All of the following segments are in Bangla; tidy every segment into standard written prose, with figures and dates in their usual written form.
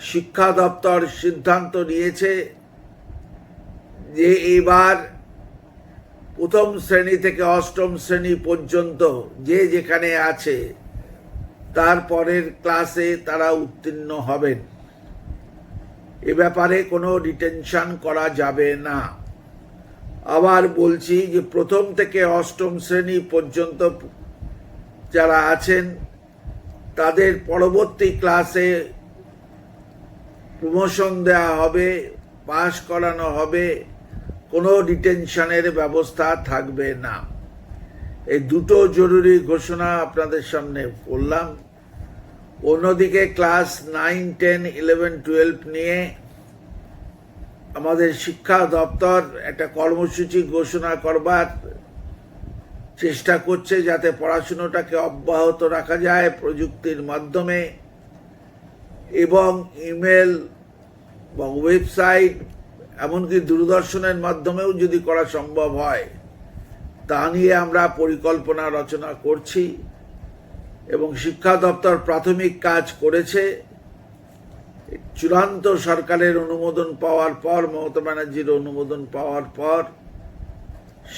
শিক্ষা দপ্তর সিদ্ধান্ত নিয়েছে যে এবার প্রথম শ্রেণী থেকে অষ্টম শ্রেণী পর্যন্ত যে যেখানে আছে তারপরের ক্লাসে তারা উত্তীর্ণ হবেন। এ ব্যাপারে কোনো ডিটেনশন করা যাবে না। আবার বলছি যে প্রথম থেকে অষ্টম শ্রেণী পর্যন্ত যারা আছেন তাদের পরবর্তী ক্লাসে প্রমোশন দেওয়া হবে, পাস করানো হবে, কোনো ডিটেনশনের ব্যবস্থা থাকবে না। এই দুটো জরুরি ঘোষণা আপনাদের সামনে বললাম। অন্যদিকে ক্লাস 9, 10, 11, 12 নিয়ে আমাদের শিক্ষা দপ্তর একটা কর্মসূচি ঘোষণা করবার চেষ্টা করছে যাতে পড়াশুনোটাকে অব্যাহত রাখা যায় প্রযুক্তির মাধ্যমে, এবং ইমেল বা ওয়েবসাইট এমনকি দূরদর্শনের মাধ্যমেও যদি করা সম্ভব হয় তা নিয়ে আমরা পরিকল্পনা রচনা করছি। এবং শিক্ষা দপ্তর প্রাথমিক কাজ করেছে। চূড়ান্ত সরকারের অনুমোদন পাওয়ার পর, মমতা ব্যানার্জির অনুমোদন পাওয়ার পর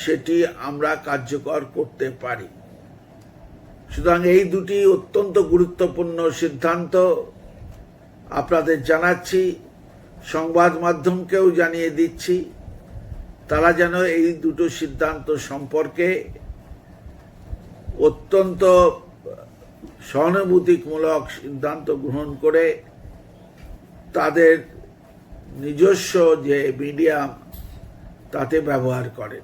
সেটি আমরা কার্যকর করতে পারি। সুতরাং এই দুটি অত্যন্ত গুরুত্বপূর্ণ সিদ্ধান্ত আপনাদের জানাচ্ছি, সংবাদ মাধ্যমকেও জানিয়ে দিচ্ছি, তারা যেন এই দুটো সিদ্ধান্ত সম্পর্কে অত্যন্ত সহানুভূতিমূলক সিদ্ধান্ত গ্রহণ করে তাদের নিজস্ব যে মিডিয়াম তাতে ব্যবহার করেন।